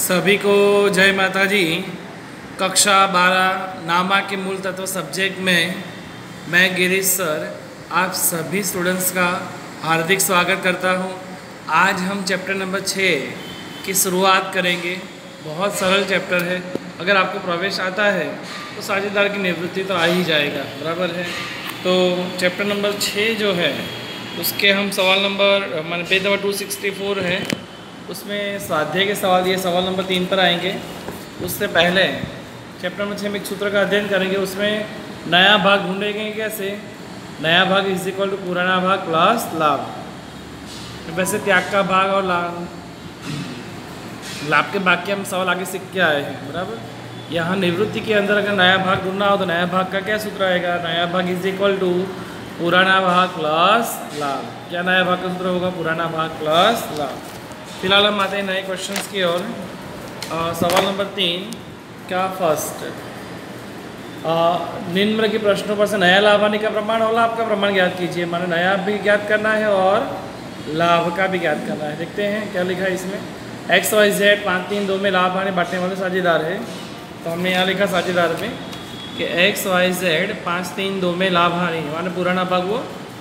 सभी को जय माता जी। कक्षा 12 नामा के मूल तत्व सब्जेक्ट में मैं गिरीश सर आप सभी स्टूडेंट्स का हार्दिक स्वागत करता हूं। आज हम चैप्टर नंबर 6 की शुरुआत करेंगे। बहुत सरल चैप्टर है। अगर आपको प्रवेश आता है तो साझेदार की निवृत्ति तो आ ही जाएगा, बराबर है। तो चैप्टर नंबर 6 जो है उसके हम सवाल नंबर मान पेज नंबर 264 है, उसमें स्वाध्याय के सवाल ये सवाल नंबर 3 पर आएंगे। उससे पहले चैप्टर नंबर 6 में एक सूत्र का अध्ययन करेंगे। उसमें नया भाग ढूंढेंगे कैसे। नया भाग इज इक्वल टू पुराना भाग प्लस लाभ। वैसे त्याग का भाग और लाभ के भाग के हम सवाल आगे सीख के आए हैं, बराबर। यहाँ निवृत्ति के अंदर अगर नया भाग ढूंढना हो तो नया भाग का क्या सूत्र आएगा। नया भाग इज इक्वल टू पुराना भाग प्लस लाभ। क्या नया भाग का सूत्र होगा? पुराना भाग प्लस लाभ। फिलहाल हम आते हैं नए क्वेश्चंस की ओर। सवाल नंबर 3 क्या फर्स्ट निम्न के प्रश्नों पर से नया लाभ आने का प्रमाण और लाभ का प्रमाण ज्ञात कीजिए। माने नया भी ज्ञात करना है और लाभ का भी ज्ञात करना है। देखते हैं क्या लिखा है इसमें। एक्स वाई जेड 5 3 2 में लाभ हानि बांटने वाले साझेदार है। तो हमने यहाँ लिखा साझेदार में कि एक्स वाई जेड 5 3 2 में लाभ हानि माने पुराना भाग वो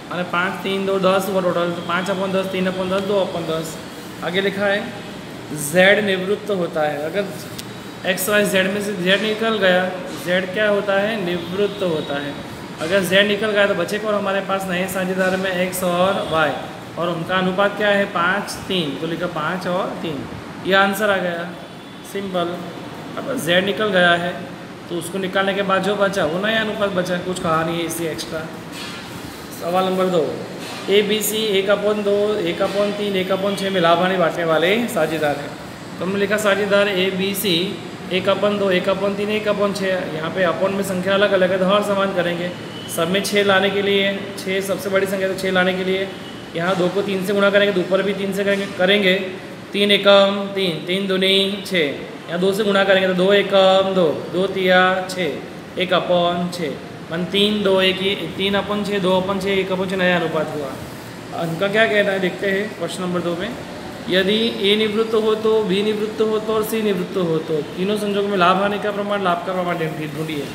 माने 5 3 2 10 हुआ टोटल। तो 5/10 3/10 2/10। आगे लिखा है z निवृत्त होता है। अगर एक्स वाई जेड में से z निकल गया, z क्या होता है? निवृत्त होता है। अगर z निकल गया तो बचे को हमारे पास नए साझेदार में x और y, और उनका अनुपात क्या है? 5 3। तो लिखा 5 और 3। ये आंसर आ गया, सिंपल। अब z निकल गया है तो उसको निकालने के बाद जो बचा वो नया अनुपात बचा, कुछ कहा नहीं है इसी एक्स्ट्रा। सवाल नंबर 2 ए बी सी 1/2 1/3 1/6 में लाभ हानि बांटने वाले साझेदार है। तो हमने लिखा साझेदार ए बी सी 1/2 1/3 1/6। यहाँ पे अपन में संख्या अलग अलग है तो हर समान करेंगे। सब में 6 लाने के लिए 6 सबसे बड़ी संख्या, तो 6 लाने के लिए यहाँ 2 को 3 से गुणा करेंगे तो ऊपर भी 3 से करेंगे 3 एकम 3 3 दूनी 6। यहाँ 2 से गुणा करेंगे तो 2 एकम 2 2 तिया 6 1/6 मन 3 2 1 3/6 2/6 1/6 नया अनुपात हुआ। उनका क्या कहना है देखते हैं क्वेश्चन नंबर 2 में। यदि ए निवृत्त हो तो बी निवृत्त हो तो और सी निवृत्त हो तो तीनों संजोगों में लाभ हानि का प्रमाण लाभ का प्रमाण ढूंढिए।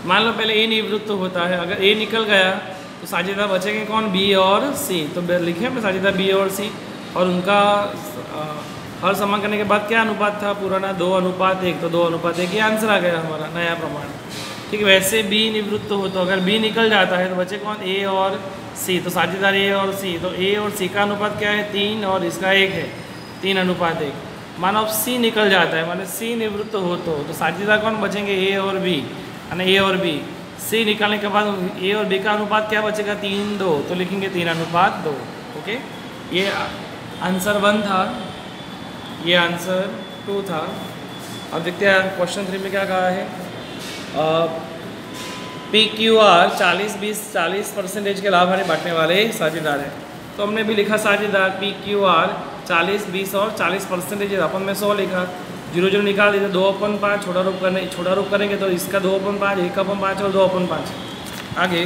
मान लो पहले ए निवृत्त होता है। अगर ए निकल गया तो साझेदार बचेंगे कौन? बी और सी। तो लिखे हमने साझेदार बी और सी, और उनका हर समान करने के बाद क्या अनुपात था? पुराना 2:1। तो 2:1 ये आंसर आ गया हमारा नया प्रमाण। ठीक है। वैसे बी निवृत्त हो तो अगर बी निकल जाता है तो बचे कौन? ए और सी। तो साझेदार ए और सी, तो ए और सी का अनुपात क्या है? 3 और इसका 1 है 3:1। मानो अब सी निकल जाता है माने सी निवृत्त हो तो साझेदार कौन बचेंगे? ए और बी, यानी ए और बी। सी निकालने के बाद ए और बी का अनुपात क्या बचेगा? 3 2। तो लिखेंगे 3:2। ओके, ये आंसर 1 था, ये आंसर 2 था। अब देखते हैं क्वेश्चन 3 में क्या कहा है। PQR 40-20-40% के लाभ हानि बांटने वाले साझेदार है। तो हमने भी लिखा साझेदार PQR 40 20 और 40%। अपन में 100 लिखा, 0 0 निकाल दीजिए 2/5 छोटा रूप करेंगे तो इसका 2/5 1/5 और 2/5। आगे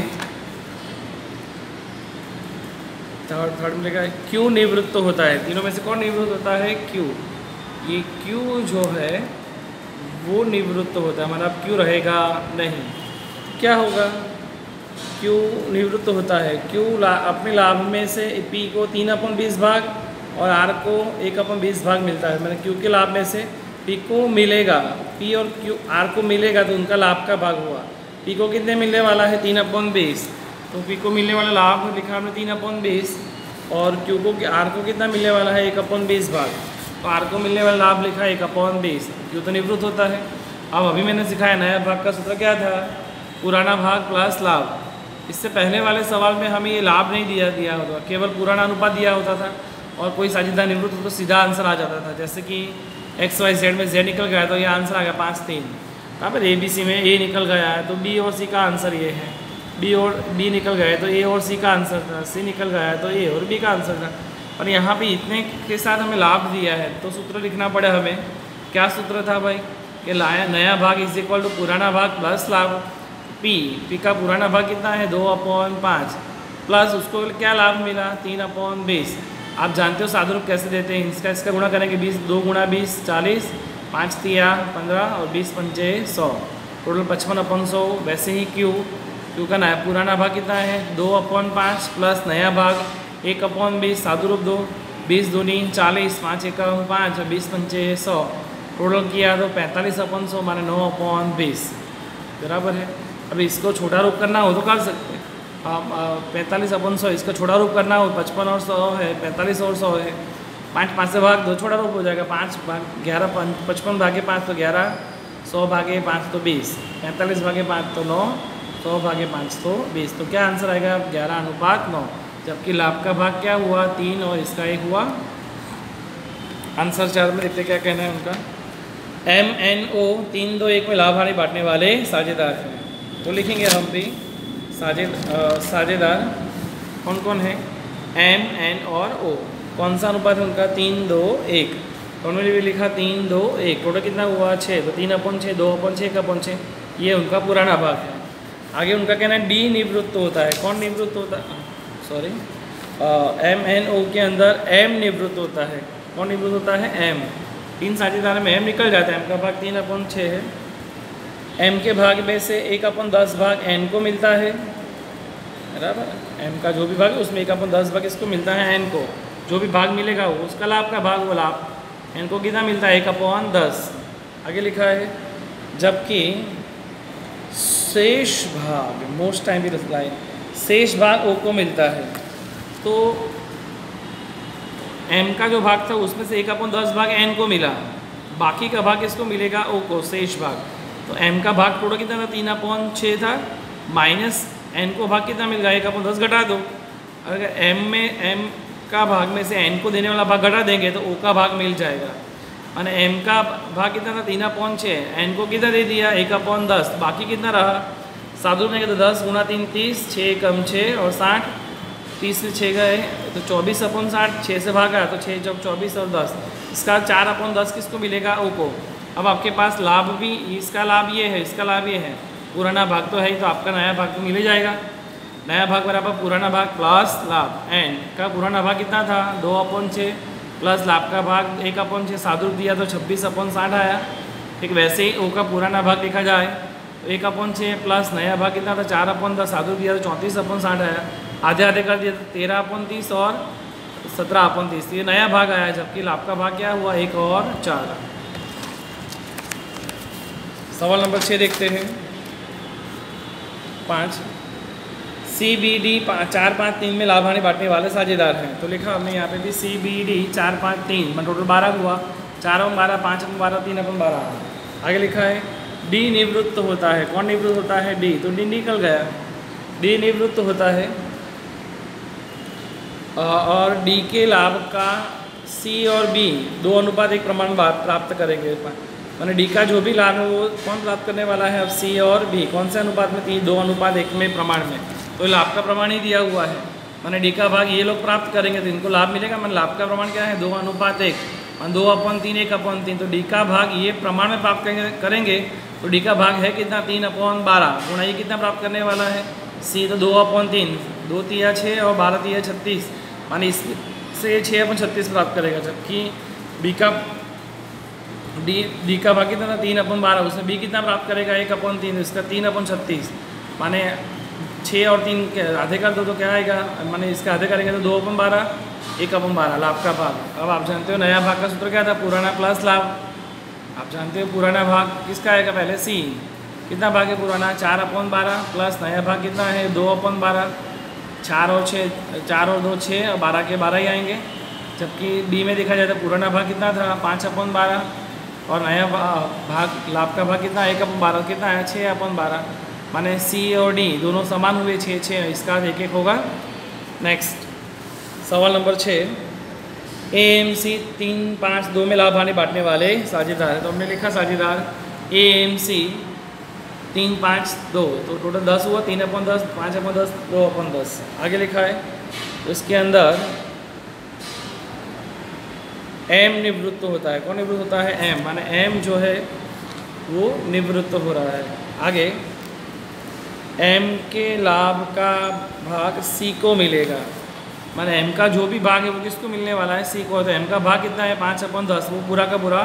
थर्ड में लिखा है Q निवृत्त होता है। तीनों में से कौन निवृत्त होता है? Q। ये Q जो है वो निवृत्त होता है, मतलब Q रहेगा नहीं। क्या होगा? Q निवृत्त होता है। Q अपने लाभ में से P को 3/20 भाग और R को 1/20 भाग मिलता है। मतलब Q के लाभ में से P को मिलेगा, P और Q R को मिलेगा तो उनका लाभ का भाग हुआ। P को कितने मिलने वाला है? 3/20। तो P को मिलने वाला लाभ लिखा हमने 3/20, और Q को R को कितना मिलने वाला है? 1/20 भाग। तो R को मिलने वाला लाभ लिखा 1/20। Q तो निवृत्त होता है। अब अभी मैंने सिखाया नया भाग का सूत्र क्या था? पुराना भाग प्लस लाभ। इससे पहले वाले सवाल में हमें ये लाभ नहीं दिया होता, केवल पुराना अनुपात दिया होता था, और कोई साझेदार निवृत्त हो तो सीधा आंसर आ जाता था। जैसे कि एक्स वाई जेड में z निकल गया तो ये आंसर आ गया 5 3। यहाँ पर ए बी सी में ए निकल गया है तो बी और सी का आंसर ये है। बी निकल गया है तो ए और सी का आंसर था। सी निकल गया है तो ए और बी का आंसर था। और यहाँ पे इतने के साथ हमें लाभ दिया है तो सूत्र लिखना पड़े हमें। क्या सूत्र था भाई? कि नया भाग इज इक्वल टू पुराना भाग प्लस लाभ। पी का पुराना भाग कितना है? 2/5 प्लस उसको क्या लाभ मिला? 3/20। आप जानते हो सादुरूप कैसे देते हैं, इसका गुणा करेंगे 20, 2 गुणा 20 40, 5 तिया 15 और 20 पंचे 100, टोटल 55/100। वैसे ही क्यू का नया पुराना भाग कितना है 2/5 प्लस नया भाग 1/20, सादुरूप 2, 20 दूनी 40, 5 एकम 5 और 20 पंचे 100, टोटल किया तो 45/100 माने 9/20 बराबर है। अब इसको छोटा रूप करना हो तो कर सकते हैं, 45/100 इसका छोटा रूप करना हो 55 और 100 है, 45 और 100 है, 5 से भाग 2 छोटा रूप हो जाएगा, 5 भाग 11, 55 भागे 5 तो 11, 100 भागे 5 तो 20, 45 भागे 5 तो 9, 100 भागे 5 तो 20। तो क्या आंसर आएगा 11:9, जबकि लाभ का भाग क्या हुआ 3 और इसका 1 हुआ। आंसर 4 में देखते क्या कहना है उनका। MNO 3, 2, 1 में लाभ हानि बांटने वाले साझेदार हैं, तो लिखेंगे हम भी साझेदार कौन कौन है M, N और O। कौन सा अनुपात है उनका 3, 2, 1, तो उन्होंने भी लिखा 3, 2, 1, टोटल कितना हुआ 6, तो 3/6, 2/6, 1/6, ये उनका पुराना भाग है। आगे उनका कहना है डी निवृत्त होता है। कौन निवृत्त होता है, सॉरी MNO के अंदर M निवृत्त होता है। कौन निवृत्त होता है M, 3 साझेदार में M निकल जाता है, M का भाग 3/6 है, M के भाग में से 1/10 भाग N को मिलता है बराबर, M का जो भी भाग है उसमें 1/10 भाग इसको मिलता है N को, जो भी भाग मिलेगा वो उसका लाभ का भाग, वो लाभ N को कितना मिलता है 1/10। आगे लिखा है जबकि शेष भाग, मोस्ट टाइम भी लाइन, शेष भाग O को मिलता है। तो M का जो भाग था उसमें से 1/10 भाग N को मिला, बाकी का भाग किसको मिलेगा O को, शेष भाग। तो M का भाग टोटल कितना था 3/6 था, माइनस N को भाग कितना मिल गया 1/10 घटा दो। अगर M का भाग में से N को देने वाला भाग घटा देंगे तो O का भाग मिल जाएगा। और M का भाग कितना था 3/6, N को कितना दे दिया 1/10, बाकी कितना रहा सादुरूप में, तो 10 गुणा 3 30, 6 कम 6 और 60, 30 से 6 गए तो 24/60, 6 से भागा तो 6 जब 24 और 10, इसका 4/10 किसको मिलेगा O को। अब आपके पास लाभ भी, इसका लाभ ये है, इसका लाभ ये है, पुराना भाग तो है ही, तो आपका नया भाग तो मिल ही जाएगा। नया भाग बराबर पुराना भाग प्लस लाभ। N का पुराना भाग कितना था 2/6 प्लस लाभ का भाग 1/6, सादुरूप दिया तो 26/60 आया। ठीक वैसे ही O का पुराना भाग लिखा जाए तो 1/6 प्लस नया भाग कितना था 4/10, सादुरूप दिया तो 34/60 आया। आधे आधे कर दिया तो 13/30 और 17/30, ये नया भाग आया, जबकि लाभ का भाग क्या हुआ 1 और 4। सवाल नंबर 6 देखते हैं 5, CBD 4, 5, 3 में लाभ हानि बांटने वाले साझेदार हैं, तो लिखा हमने यहाँ पे भी CBD 4, 5, 3 में टोटल 12 हुआ, 4/12, 5/12, 3/12। आगे लिखा है D निवृत्त होता है। कौन निवृत्त होता है D, तो D निकल गया, D निवृत्त होता है और D के लाभ का C और B 2:1 प्रमाण प्राप्त करेंगे। मैंने D का जो भी लाभ है वो कौन प्राप्त करने वाला है, अब C और B कौन से अनुपात में 2:1 में प्रमाण में, तो लाभ का प्रमाण ही दिया हुआ है। मैंने D का भाग ये लोग प्राप्त करेंगे तो इनको लाभ मिलेगा। मैंने लाभ का प्रमाण क्या है 2:1 और 2/3 1/3, तो D का भाग ये प्रमाण में प्राप्त करेंगे तो D का भाग है कितना 3/12 गुणा ये कितना प्राप्त करने वाला है C, तो 2/3, 2 तिया 6 और 12 तिया 36, माने इससे 6/36 प्राप्त करेगा। जबकि D का भाग कितना था 3/12, उसमें B कितना प्राप्त करेगा 1/3, इसका 3/36, माने 6 और 3 के आधे कर दो तो क्या आएगा, माने इसका आधे करेंगे तो 2/12, 1/12 लाभ का भाग। अब आप जानते हो नया भाग का सूत्र क्या था, पुराना प्लस लाभ। आप जानते हो पुराना भाग किसका आएगा, पहले C, कितना भाग है पुराना 4/12 प्लस नया भाग कितना है 2/12, 4 और 6, 4 और 2 6 और 12 के 12 ही आएंगे। जबकि D में देखा जाए तो पुराना भाग कितना था 5/12 और नया भाग लाभ का भाग कितना 1/12, कितना है 6/12, माने C और D दोनों समान हुए 6, 6, इसका 1, 1 होगा। नेक्स्ट सवाल नंबर 6, AMC 3, 5, 2 में लाभ हानि बांटने वाले साझेदार है, तो हमने लिखा साझेदार AMC 3, 5, 2, तो टोटल 10 हुआ, 3/10, 5/10, 2/10। आगे लिखा है तो इसके अंदर M निवृत्त होता है। कौन निवृत्त होता है M, माने M जो है वो निवृत्त हो रहा है। आगे M के लाभ का भाग C को मिलेगा, माने m का जो भी भाग है वो किसको मिलने वाला है, c को। तो m का भाग कितना है 5/10, वो पूरा का पूरा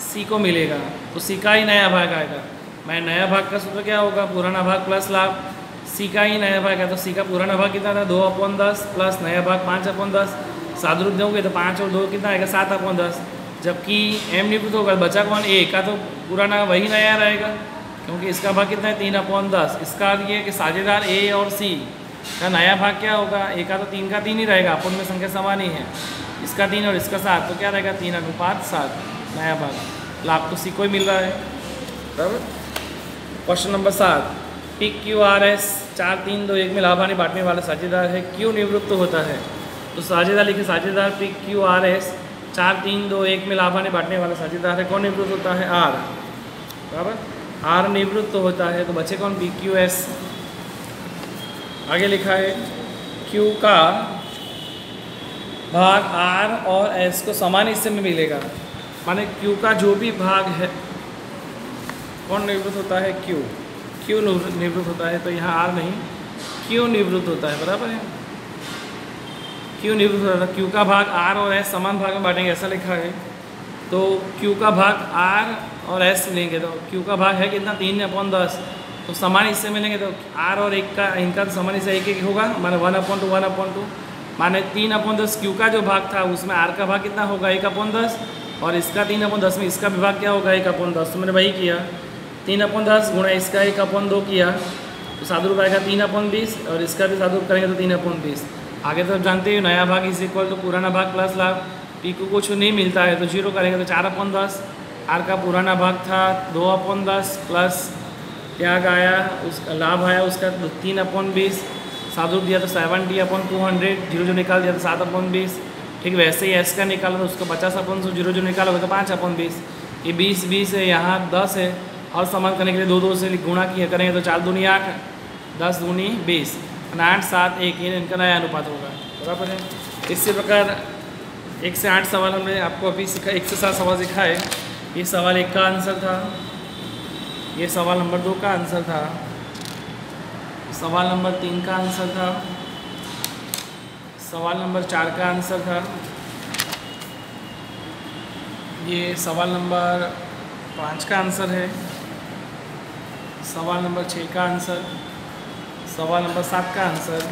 c को मिलेगा। तो c का ही नया भाग आएगा। मैं नया भाग का सूत्र क्या होगा, पुराना भाग प्लस लाभ। c का ही नया भाग है, तो c का पुराना भाग कितना था 2/10 प्लस नया भाग 5/10। सादरूप दोगे तो 5 और 2 कितना आएगा 7/10। जबकि m निवृत्त होगा, बचा कौन, a का, तो पुराना वही नया रहेगा, क्योंकि इसका भाग कितना है 3/10। इसका अर्थ ये है कि साझेदार a और c का नया भाग क्या होगा, a का तो 3 का 3 ही रहेगा, अपन में संख्या समान ही है। इसका 3 और इसका 7, तो क्या रहेगा 3:7 नया भाग। लाभ तो c को ही मिल रहा है। बराबर। Question number 7, P Q R S 4, 3, 2, 1 में लाभ हानि बांटने वाला साझेदार है, क्यों निवृत्त होता है। तो साझेदार लिखे, साझेदार पी क्यू आर एस 4, 3, 2, 1 में लाभ हानि बांटने वाला साझेदार है। कौन निवृत्त होता है, आर। बराबर, आर निवृत्त होता है। तो बचे कौन, पी क्यू एस। आगे लिखा है Q का भाग R और S को समान हिस्से में मिलेगा। माने Q का जो भी भाग है, कौन निवृत्त होता है, Q निवृत्त होता है। तो यहाँ R नहीं, Q निवृत्त होता है। बराबर है, Q निवृत्त होता है। Q का भाग R और S समान भाग में बांटेंगे, ऐसा लिखा है। तो Q का भाग R और S लेंगे, तो Q का भाग है कितना 3/10, तो समान हिस्से में लेंगे। तो R और 1 का, इनका समान हिस्सा 1 होगा, माने 1/2 माने 3/10। Q का जो भाग था उसमें R का भाग कितना होगा 1/10, और इसका 3/10 में इसका विभाग क्या होगा 1/10। तो मैंने वही किया, 3/10 गुणा इसका 1/2 किया, तो सादरूप आएगा 3/20, और इसका भी सादरूप करेंगे तो 3/20। आगे तो जानते ही नया भाग इज इक्वल टू पुराना भाग प्लस लाभ। P को कुछ नहीं मिलता है तो 0 करेंगे, तो 4/10। R का पुराना भाग था 2/10 प्लस क्या आया, उसका लाभ आया उसका 3/20, सादरूप दिया तो 70/200, 0 निकाल दिया तो 7/20। ठीक वैसे ही S का निकाला तो उसको 50/100, 0 निकालोगे तो 5/20। ये 20 है, यहाँ 10 है, और समान करने के लिए 2 से गुणा किया करेंगे तो 4 दूनी 8, 10 दूनी 20, 8, 7, 1, ये इनका नया अनुपात होगा। बराबर है। इसी प्रकार 1 से 8 सवाल हमने आपको अभी सीखा, 1 से 7 सवाल सीखा है। ये सवाल 1 का आंसर था, ये सवाल नंबर 2 का आंसर था, सवाल नंबर 3 का आंसर था, सवाल नंबर 4 का आंसर था, ये सवाल नंबर 5 का आंसर है, सवाल नंबर 6 का आंसर, सवाल नंबर 7 का आंसर।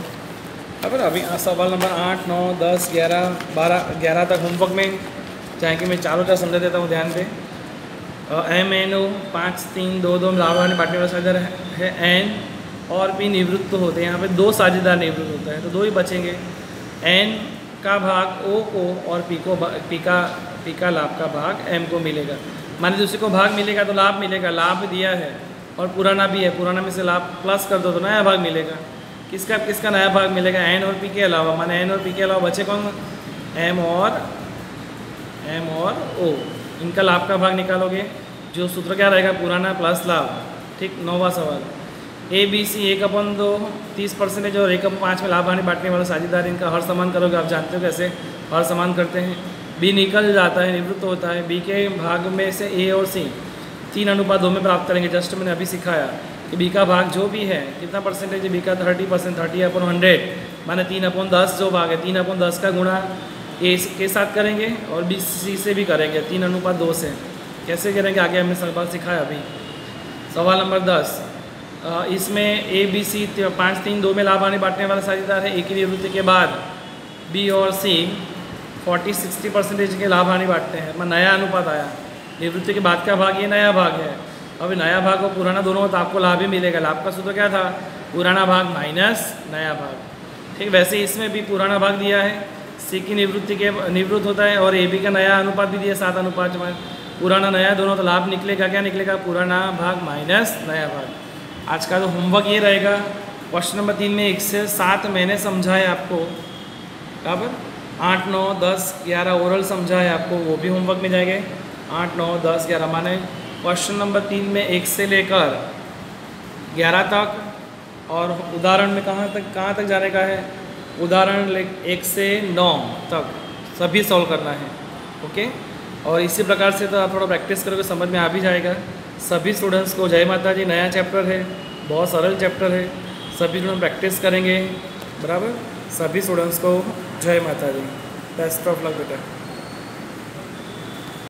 अब अभी सवाल नंबर 8, 9, 10, 11, 12, 11 तक होमवर्क में चाहे कि मैं चारों तरह समझा देता हूँ, ध्यान दें। MNO 5, 3, 2, 2 में लाभ हानि बांटने वाला साझेदार है N और P निवृत्त होते हैं। यहाँ पे 2 साझेदार निवृत्त होता है, तो 2 ही बचेंगे। N का भाग O को और P का लाभ का भाग M को मिलेगा। माने दूसरे को भाग मिलेगा तो लाभ मिलेगा, लाभ दिया है और पुराना भी है, पुराना में से लाभ प्लस कर दो तो नया भाग मिलेगा। किसका नया भाग मिलेगा, N और P के अलावा। माने N और P के अलावा बचे कौन, M और O। इनका लाभ का भाग निकालोगे, जो सूत्र क्या रहेगा, पुराना प्लस लाभ। ठीक, 9वां सवाल, ABC 1/2 30% और 1/5 में लाभ हानि बांटने वाला साझेदार, इनका हर समान करोगे। आप जानते हो कैसे हर समान करते हैं। B निकल जाता है, निवृत्त होता है। B के भाग में से A और C 3/2 में प्राप्त करेंगे। जस्ट मैंने अभी सिखाया कि B का भाग जो भी है, कितना परसेंटेज है B का, 30%, 30/100, माने 3/10 जो भाग है, 3/10 का गुणा A के साथ करेंगे और B C से भी करेंगे 3/2 से। कैसे करेंगे आगे हमने सवाल सिखाया अभी। सवाल नंबर 10, इसमें ABC 5, 3, 2 में लाभ हानि बांटने वाला साझेदार है। A की निवृत्ति के बाद B और C 40-60% के लाभ हानि बांटते हैं। मैं नया अनुपात आया, निवृत्ति के बाद का भाग ये नया भाग है। अब नया भाग और पुराना दोनों हो तो आपको लाभ ही मिलेगा। लाभ का सूत्र क्या था, पुराना भाग माइनस नया भाग। ठीक, वैसे इसमें भी पुराना भाग दिया है, C की निवृत्त होता है, और AB का नया अनुपात भी दिया 7:5 में। पुराना नया दोनों तो लाभ निकलेगा, क्या निकलेगा, पुराना भाग माइनस नया भाग। आज का तो होमवर्क ये रहेगा। क्वेश्चन नंबर 3 में 1 से 7 मैंने समझाया आपको, बराबर। 8, 9, 10, 11 ओरल समझाया आपको, वो भी होमवर्क में जाएंगे। 8, 9, 10, 11 माने क्वेश्चन नंबर 3 में 1 से लेकर 11 तक, और उदाहरण में कहाँ तक जाने का है, उदाहरण 1 से 9 तक सभी सॉल्व करना है। ओके, और इसी प्रकार से तो आप थोड़ा प्रैक्टिस करोगे समझ में आ भी जाएगा। सभी स्टूडेंट्स को जय माता जी। नया चैप्टर है, बहुत सरल चैप्टर है, सभी स्टूडेंट प्रैक्टिस करेंगे, बराबर। सभी स्टूडेंट्स को जय माता दी, बेस्ट ऑफ लक बेटा।